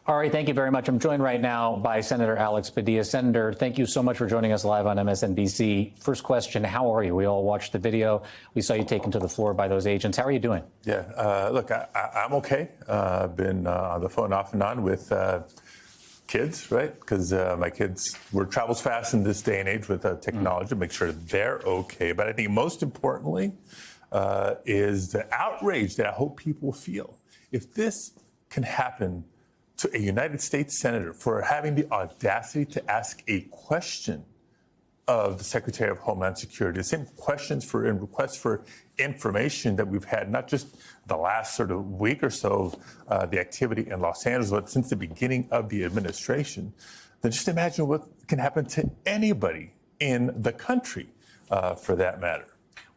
All right, thank you very much. I'm joined right now by Senator Alex Padilla. Senator, thank you so much for joining us live on MSNBC. First question, how are you? We all watched the video. We saw you taken to the floor by those agents. How are you doing? Yeah, look, I'm okay. I've been on the phone off and on with kids, right? Because my kids, word travels fast in this day and age with technology to make sure they're okay. But I think most importantly is the outrage that I hope people feel. If this can happen to a United States senator for having the audacity to ask a question of the Secretary of Homeland Security, the same questions for and requests for information that we've had, not just the last sort of week or so, the activity in Los Angeles, but since the beginning of the administration, then just imagine what can happen to anybody in the country, for that matter.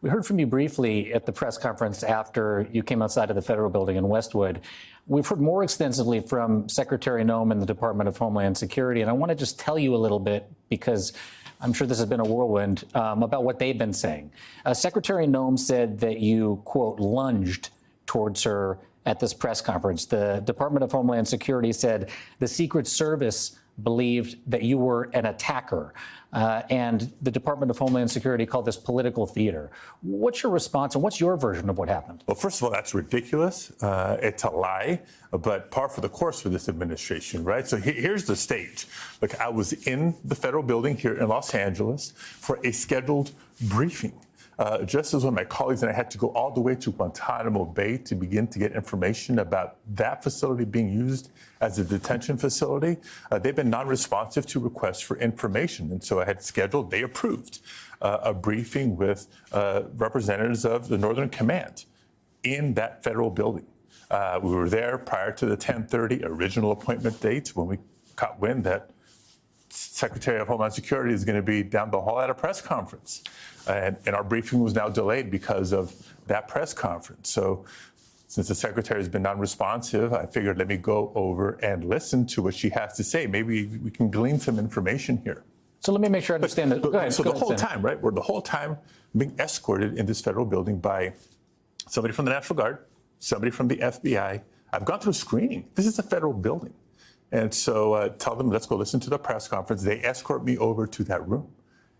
We heard from you briefly at the press conference after you came outside of the federal building in Westwood. We've heard more extensively from Secretary Noem and the Department of Homeland Security, and I want to just tell you a little bit, because I'm sure this has been a whirlwind, about what they've been saying. Secretary Noem said that you, quote, lunged towards her at this press conference. The Department of Homeland Security said the Secret Service believed that you were an attacker, and the Department of Homeland Security called this political theater. What's your response, and what's your version of what happened? Well, first of all, that's ridiculous. It's a lie, but par for the course for this administration, right? So here's the stage. Look, I was in the federal building here in Los Angeles for a scheduled briefing. Just as when my colleagues and I had to go all the way to Guantanamo Bay to begin to get information about that facility being used as a detention facility, they've been non-responsive to requests for information. And so I had scheduled, they approved, a briefing with representatives of the Northern Command in that federal building. We were there prior to the 10:30 original appointment date when we caught wind that Secretary of Homeland Security is going to be down the hall at a press conference. And our briefing was now delayed because of that press conference. So since the secretary has been non-responsive, I figured let me go over and listen to what she has to say. Maybe we can glean some information here. So let me make sure I understand that. Go ahead. So the whole time, right? We're the whole time being escorted in this federal building by somebody from the National Guard, somebody from the FBI. I've gone through screening. This is a federal building. And so tell them, let's go listen to the press conference. They escort me over to that room.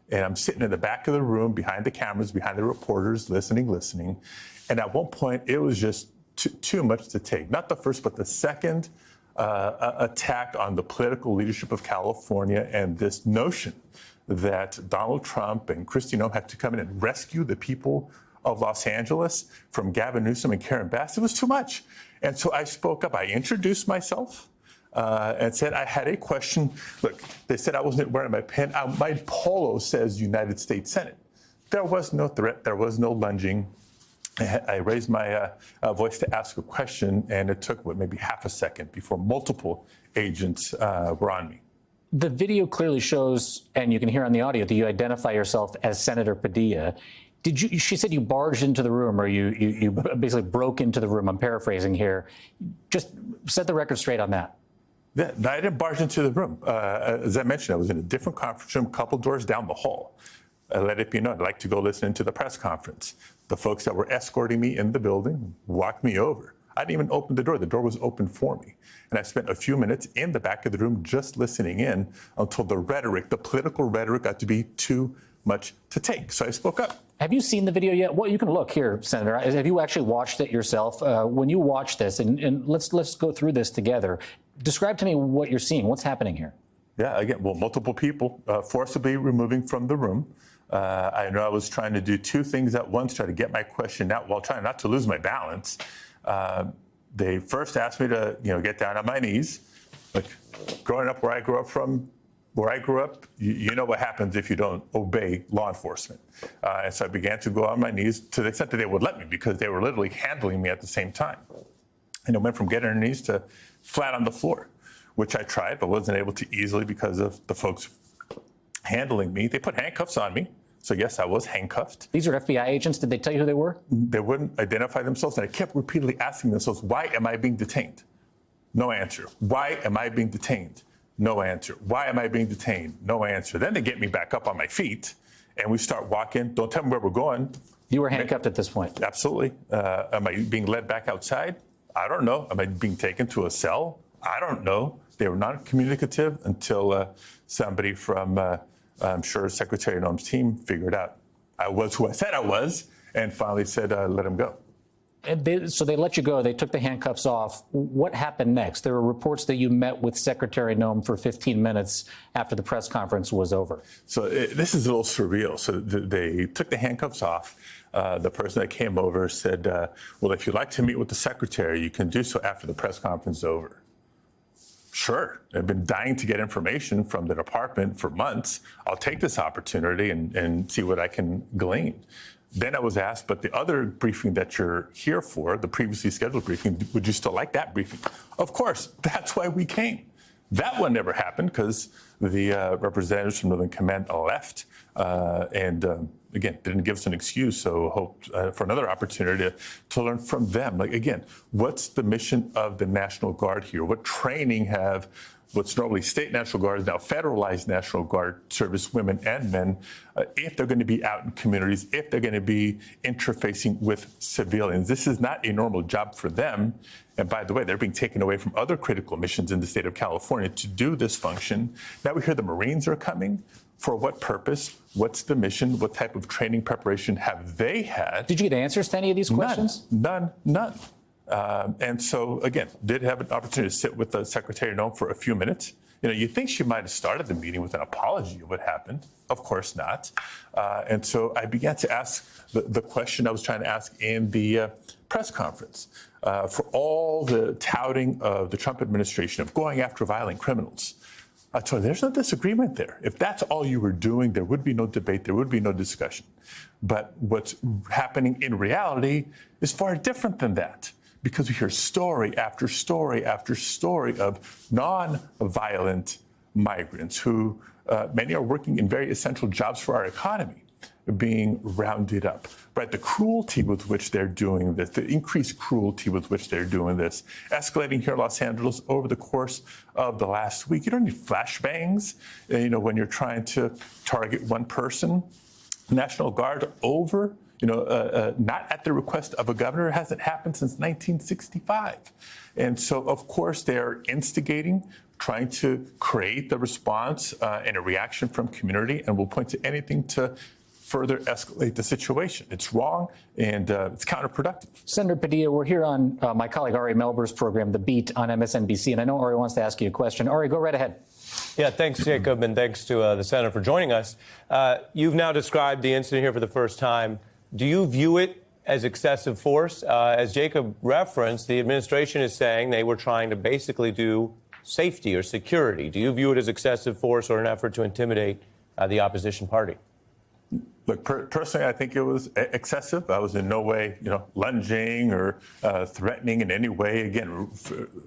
And I'm sitting in the back of the room behind the cameras, behind the reporters, listening. And at one point, it was just too much to take. Not the first, but the second attack on the political leadership of California and this notion that Donald Trump and Kristi Noem had to come in and rescue the people of Los Angeles from Gavin Newsom and Karen Bass. It was too much. And so I spoke up. I introduced myself. And said I had a question. Look, they said I wasn't wearing my pin. My polo says United States Senate. There was no threat. There was no lunging. I raised my voice to ask a question, and it took, maybe half a second before multiple agents were on me. The video clearly shows, and you can hear on the audio, that you identify yourself as Senator Padilla. She said you barged into the room, or you basically broke into the room. I'm paraphrasing here. Just set the record straight on that. Yeah, I didn't barge into the room. As I mentioned, I was in a different conference room, a couple doors down the hall. I let it be known I'd like to go listen to the press conference. The folks that were escorting me in the building walked me over. I didn't even open the door. The door was open for me. And I spent a few minutes in the back of the room just listening in until the rhetoric, the political rhetoric, got to be too much to take. So I spoke up. Have you seen the video yet? Well, you can look here, Senator. Have you actually watched it yourself? When you watch this, and let's go through this together. Describe to me what you're seeing. What's happening here? Yeah, again, well, multiple people forcibly removing from the room. I know I was trying to do two things at once, try to get my question out while trying not to lose my balance. They first asked me to, get down on my knees. Like, growing up where I grew up, you know what happens if you don't obey law enforcement. And so I began to go on my knees to the extent that they would let me, because they were literally handling me at the same time. And it went from getting on their knees to flat on the floor, which I tried, but wasn't able to easily because of the folks handling me. They put handcuffs on me. So yes, I was handcuffed. These are FBI agents. Did they tell you who they were? They wouldn't identify themselves. And I kept repeatedly asking themselves, why am I being detained? No answer. Why am I being detained? No answer. Why am I being detained? No answer. Then they get me back up on my feet and we start walking. Don't tell me where we're going. You were handcuffed at this point? Absolutely. Am I being led back outside? I don't know. Am I being taken to a cell? I don't know. They were not communicative until somebody from, I'm sure, Secretary Noem's team figured out I was who I said I was and finally said, let him go. So they let you go. They took the handcuffs off. What happened next? There were reports that you met with Secretary Noem for 15 minutes after the press conference was over. So this is a little surreal. So they took the handcuffs off. The person that came over said, well, if you'd like to meet with the secretary, you can do so after the press conference is over. Sure, I've been dying to get information from the department for months. I'll take this opportunity and see what I can glean. Then I was asked, but the other briefing that you're here for, the previously scheduled briefing, would you still like that briefing? Of course, that's why we came. That one never happened because the representatives from Northern Command left and again, didn't give us an excuse, so hoped for another opportunity to learn from them. Like, again, what's the mission of the National Guard here? What training have what's normally state National Guard is now federalized National Guard service women and men, if they're going to be out in communities, if they're going to be interfacing with civilians. This is not a normal job for them. And by the way, they're being taken away from other critical missions in the state of California to do this function. Now we hear the Marines are coming. For what purpose? What's the mission? What type of training preparation have they had? Did you get answers to any of these questions? None. And so, again, did have an opportunity to sit with the Secretary Noem for a few minutes. You know, you think she might have started the meeting with an apology of what happened. Of course not. And so I began to ask the question I was trying to ask in the press conference. For all the touting of the Trump administration of going after violent criminals, I told her, there's no disagreement there. If that's all you were doing, there would be no debate, there would be no discussion. But what's happening in reality is far different than that, because we hear story after story after story of non-violent migrants who, many are working in very essential jobs for our economy, being rounded up, right? The cruelty with which they're doing this, the increased cruelty with which they're doing this, escalating here in Los Angeles over the course of the last week. You don't need flashbangs, you know, when you're trying to target one person. National Guard over, you know, not at the request of a governor. It hasn't happened since 1965. And so, of course, they're instigating, trying to create the response and a reaction from community, and will point to anything to further escalate the situation. It's wrong, and it's counterproductive. Senator Padilla, we're here on my colleague Ari Melber's program, The Beat, on MSNBC, and I know Ari wants to ask you a question. Ari, go right ahead. Yeah, thanks, Jacob, and thanks to the Senator for joining us. You've now described the incident here for the first time. Do you view it as excessive force? As Jacob referenced, the administration is saying they were trying to basically do safety or security. Do you view it as excessive force or an effort to intimidate the opposition party? Look, personally, I think it was excessive. I was in no way, you know, lunging or threatening in any way. Again,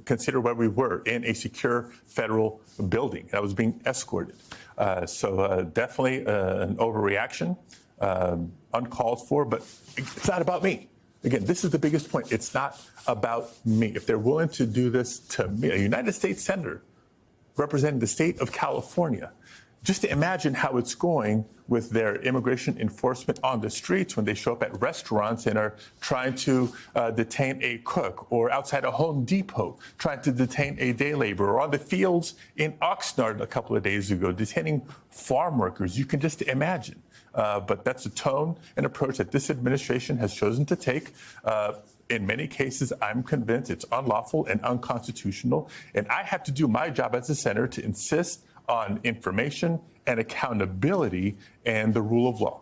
consider where we were, in a secure federal building. I was being escorted. So definitely an overreaction, uncalled for, but it's not about me. Again, this is the biggest point. It's not about me. If they're willing to do this to me, a United States senator representing the state of California, just to imagine how it's going with their immigration enforcement on the streets when they show up at restaurants and are trying to detain a cook, or outside a Home Depot trying to detain a day laborer, or on the fields in Oxnard a couple of days ago detaining farm workers. You can just imagine. But that's a tone and approach that this administration has chosen to take. In many cases, I'm convinced it's unlawful and unconstitutional, and I have to do my job as a senator to insist on information and accountability and the rule of law.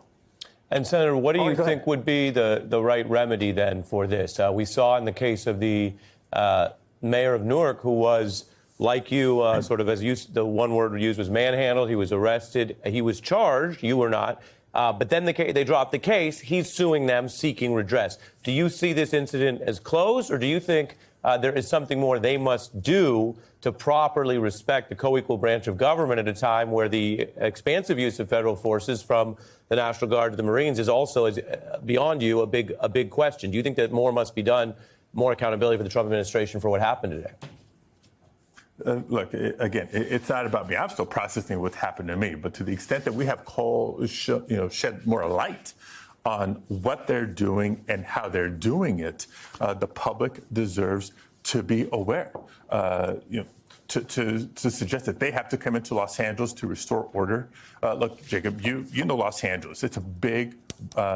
And Senator, what do you think would be the right remedy then for this? We saw in the case of the mayor of Newark, who was, like you, sort of, as you, the one word used was manhandled. He was arrested. He was charged. You were not. But then they dropped the case. He's suing them, seeking redress. Do you see this incident as closed, or do you think there is something more they must do to properly respect the co-equal branch of government at a time where the expansive use of federal forces from the National Guard to the Marines is also, as beyond you, a big question? Do you think that more must be done, more accountability for the Trump administration for what happened today? Look, again, it's not about me. I'm still processing what happened to me. But to the extent that we have shed more light on what they're doing and how they're doing it, the public deserves to be aware. To suggest that they have to come into Los Angeles to restore order. Look, Jacob, you know Los Angeles. It's a big,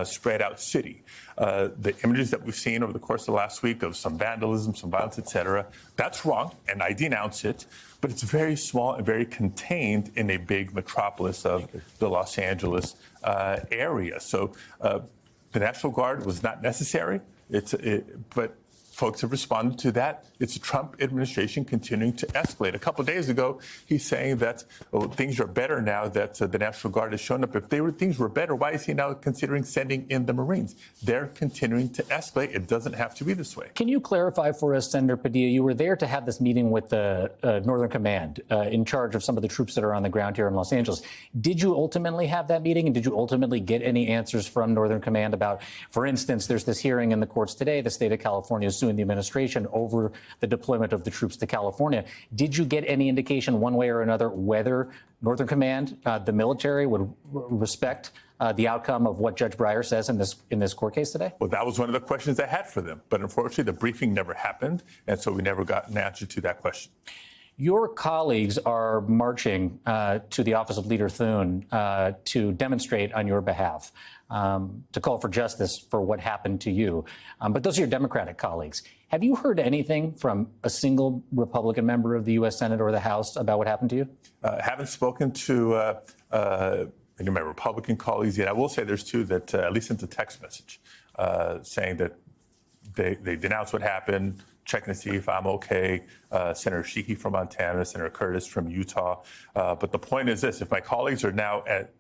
spread out city. The images that we've seen over the course of the last week of some vandalism, some violence, et cetera, that's wrong, and I denounce it. But it's very small and very contained in a big metropolis of the Los Angeles area. So the National Guard was not necessary, but folks have responded to that. It's the Trump administration continuing to escalate. A couple of days ago, he's saying that things are better now that the National Guard has shown up. If things were better, why is he now considering sending in the Marines? They're continuing to escalate. It doesn't have to be this way. Can you clarify for us, Senator Padilla, you were there to have this meeting with the Northern Command in charge of some of the troops that are on the ground here in Los Angeles. Did you ultimately have that meeting, and did you ultimately get any answers from Northern Command about, for instance, there's this hearing in the courts today, the state of California is suing the administration over the deployment of the troops to California. Did you get any indication one way or another whether Northern Command, the military, would respect the outcome of what Judge Breyer says in this court case today? Well, that was one of the questions I had for them. But unfortunately, the briefing never happened. And so we never got an answer to that question. Your colleagues are marching to the office of Leader Thune to demonstrate on your behalf, to call for justice for what happened to you. But those are your Democratic colleagues. Have you heard anything from a single Republican member of the U.S. Senate or the House about what happened to you? Haven't spoken to any of my Republican colleagues yet. I will say there's two that at least sent a text message saying that they denounced what happened, checking to see if I'm okay. Senator Sheehy from Montana, Senator Curtis from Utah. But the point is this: if my colleagues are now at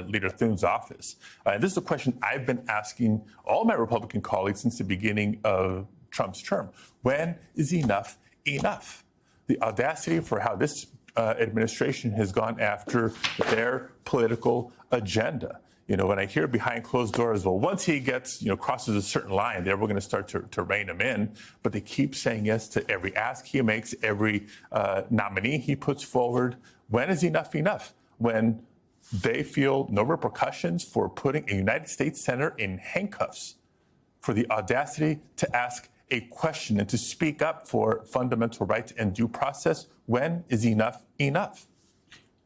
Leader Thune's office, and this is a question I've been asking all my Republican colleagues since the beginning of Trump's term, when is enough enough? The audacity for how this administration has gone after their political agenda. You know, when I hear behind closed doors, well, once he gets, crosses a certain line, then we're going to start to rein him in. But they keep saying yes to every ask he makes, every nominee he puts forward. When is enough enough? When they feel no repercussions for putting a United States senator in handcuffs for the audacity to ask a question and to speak up for fundamental rights and due process. When is enough enough?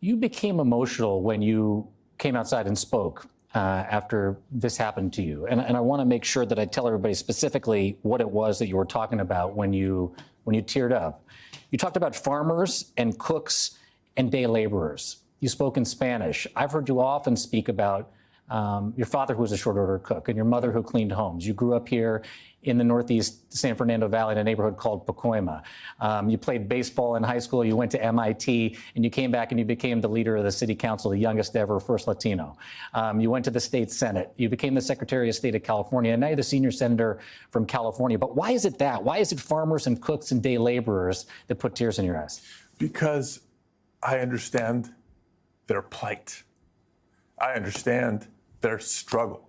You became emotional when you came outside and spoke after this happened to you. And I want to make sure that I tell everybody specifically what it was that you were talking about when you teared up. You talked about farmers and cooks and day laborers. You spoke in Spanish. I've heard you often speak about your father, who was a short order cook, and your mother, who cleaned homes. You grew up here in the Northeast San Fernando Valley in a neighborhood called Pacoima. You played baseball in high school. You went to MIT, and you came back and you became the leader of the city council, the youngest ever first Latino. You went to the state Senate. You became the Secretary of State of California, and now you're the senior senator from California. But why is it that? Why is it farmers and cooks and day laborers that put tears in your eyes? Because I understand their plight. I understand their struggle.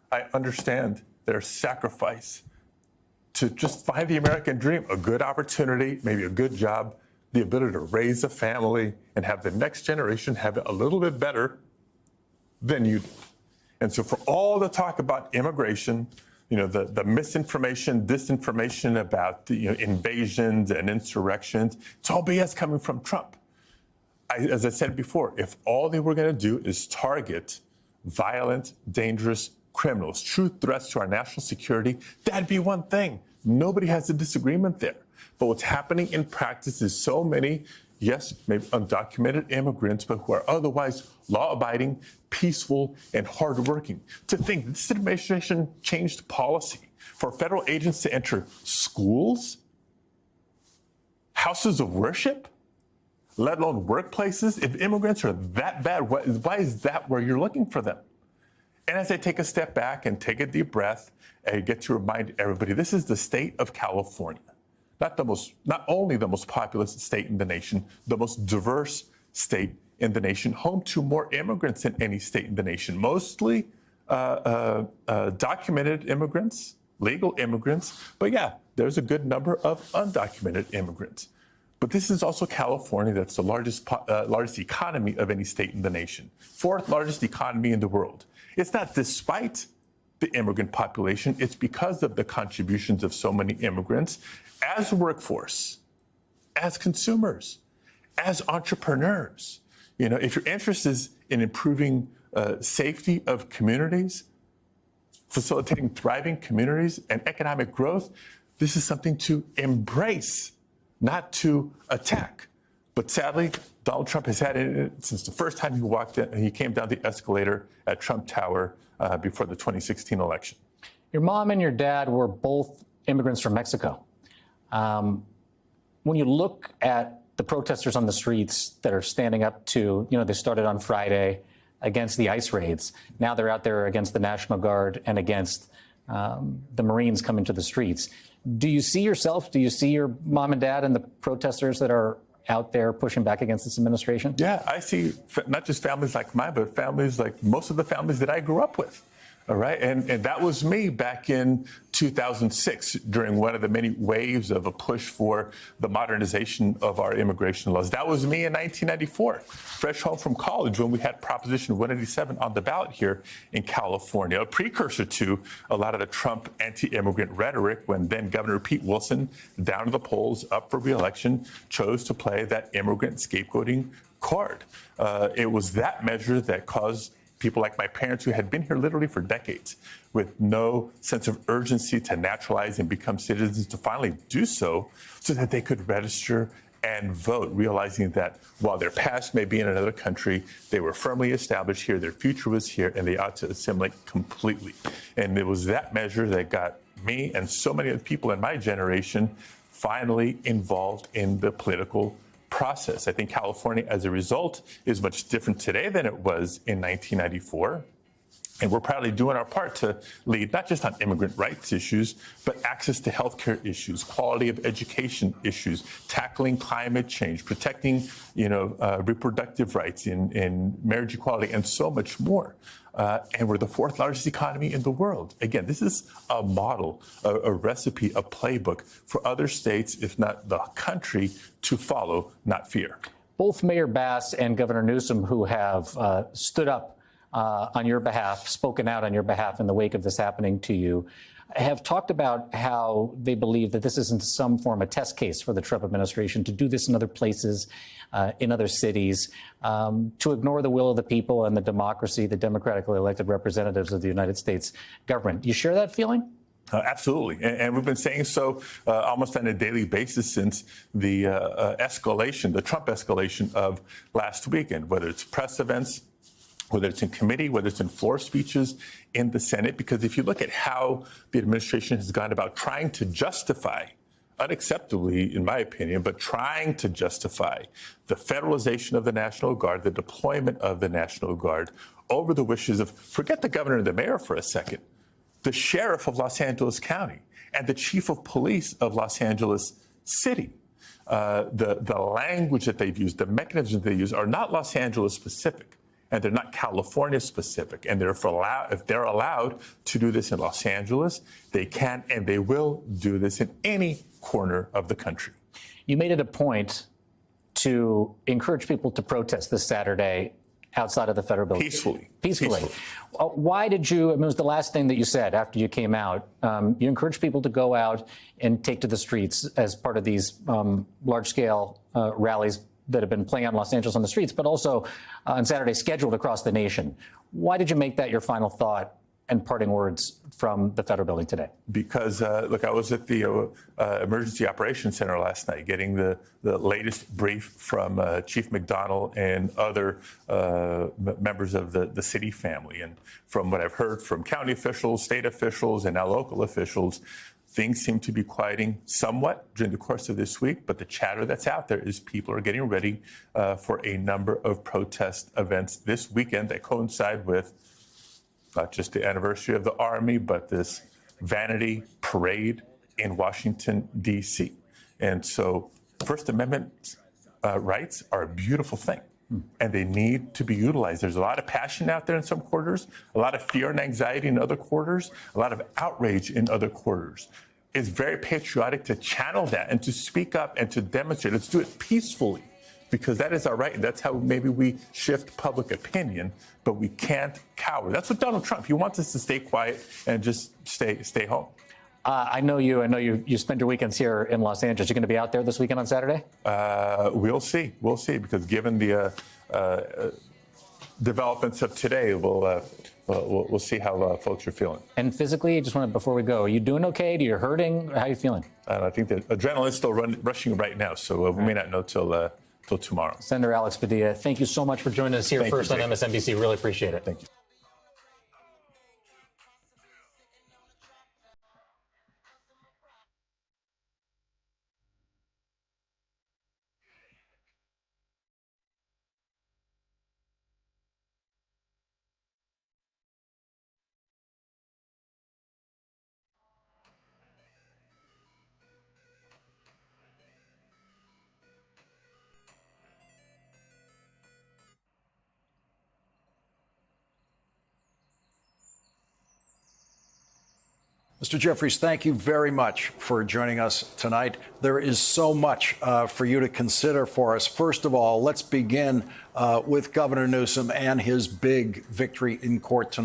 I understand their sacrifice to just find the American dream, a good opportunity, maybe a good job, the ability to raise a family and have the next generation have it a little bit better than you did. And so for all the talk about immigration, the misinformation, disinformation about the invasions and insurrections, it's all BS coming from Trump. As I said before, if all they were going to do is target violent, dangerous criminals, true threats to our national security, that'd be one thing. Nobody has a disagreement there. But what's happening in practice is so many, yes, maybe undocumented immigrants, but who are otherwise law-abiding, peaceful, and hardworking. To think this administration changed policy for federal agents to enter schools, houses of worship, let alone workplaces. If immigrants are that bad, why is that where you're looking for them? And as I take a step back and take a deep breath, I get to remind everybody, this is the state of California. Not only the most populous state in the nation, the most diverse state in the nation, home to more immigrants than any state in the nation, mostly documented immigrants, legal immigrants. But yeah, there's a good number of undocumented immigrants. But this is also California, that's the largest economy of any state in the nation, fourth largest economy in the world. It's not despite the immigrant population. It's because of the contributions of so many immigrants as a workforce, as consumers, as entrepreneurs. You know, if your interest is in improving safety of communities, facilitating thriving communities and economic growth, this is something to embrace, not to attack. But sadly, Donald Trump has had it since the first time he came down the escalator at Trump Tower before the 2016 election. Your mom and your dad were both immigrants from Mexico. When you look at the protesters on the streets that are standing up to, they started on Friday against the ICE raids. Now they're out there against the National Guard and against the Marines coming to the streets. Do you see yourself? Do you see your mom and dad and the protesters that are out there pushing back against this administration? Yeah, I see not just families like mine, but families like most of the families that I grew up with. All right. And that was me back in 2006 during one of the many waves of a push for the modernization of our immigration laws. That was me in 1994, fresh home from college when we had Proposition 187 on the ballot here in California, a precursor to a lot of the Trump anti-immigrant rhetoric when then Governor Pete Wilson, down to the polls, up for re-election, chose to play that immigrant scapegoating card. It was that measure that caused people like my parents, who had been here literally for decades, with no sense of urgency to naturalize and become citizens, to finally do so that they could register and vote, realizing that while their past may be in another country, they were firmly established here, their future was here, and they ought to assimilate completely. And it was that measure that got me and so many other people in my generation finally involved in the political process. I think California, as a result, is much different today than it was in 1994. And we're proudly doing our part to lead not just on immigrant rights issues, but access to healthcare issues, quality of education issues, tackling climate change, protecting, reproductive rights in marriage equality, and so much more. And we're the fourth largest economy in the world. Again, this is a model, a recipe, a playbook for other states, if not the country, to follow, not fear. Both Mayor Bass and Governor Newsom, who have stood up on your behalf, spoken out on your behalf in the wake of this happening to you, have talked about how they believe that this is in some form a test case for the Trump administration to do this in other places, in other cities, to ignore the will of the people and the democracy, the democratically elected representatives of the United States government. Do you share that feeling? Absolutely. And we've been saying so almost on a daily basis since the escalation, the Trump escalation of last weekend, whether it's press events, whether it's in committee, whether it's in floor speeches in the Senate, because if you look at how the administration has gone about trying to justify, unacceptably, in my opinion, but trying to justify the federalization of the National Guard, the deployment of the National Guard over the wishes of, forget the governor and the mayor for a second, the sheriff of Los Angeles County and the chief of police of Los Angeles City. The language that they've used, the mechanisms they use are not Los Angeles specific. And they're not California specific. And therefore, if they're allowed to do this in Los Angeles, they can and they will do this in any corner of the country. You made it a point to encourage people to protest this Saturday outside of the federal building. Peacefully. Why did you, it was the last thing that you said after you came out, you encouraged people to go out and take to the streets as part of these large-scale rallies that have been playing out in Los Angeles on the streets, but also on Saturday scheduled across the nation. Why did you make that your final thought and parting words from the federal building today? Because, look, I was at the Emergency Operations Center last night getting the latest brief from Chief McDonnell and other members of the city family. And from what I've heard from county officials, state officials, and now local officials, things seem to be quieting somewhat during the course of this week, but the chatter that's out there is people are getting ready for a number of protest events this weekend that coincide with not just the anniversary of the Army, but this vanity parade in Washington, D.C. And so First Amendment rights are a beautiful thing, and they need to be utilized. There's a lot of passion out there in some quarters, a lot of fear and anxiety in other quarters, a lot of outrage in other quarters. It's very patriotic to channel that and to speak up and to demonstrate. Let's do it peacefully. because that is our right. And that's how maybe we shift public opinion, but we can't cower. That's what Donald Trump, he wants us to stay quiet and just stay home. I know you spend your weekends here in Los Angeles. You're going to be out there this weekend on Saturday? We'll see, because given the developments of today, we'll see how folks are feeling. And physically, just want to, before we go, are you doing okay? Are you hurting? How are you feeling? I think the adrenaline is still rushing right now, so we may not know till tomorrow. Senator Alex Padilla, thank you so much for joining us here first on MSNBC. Really appreciate it. Thank you. Mr. Jeffries, thank you very much for joining us tonight. There is so much for you to consider for us. First of all, let's begin with Governor Newsom and his big victory in court tonight.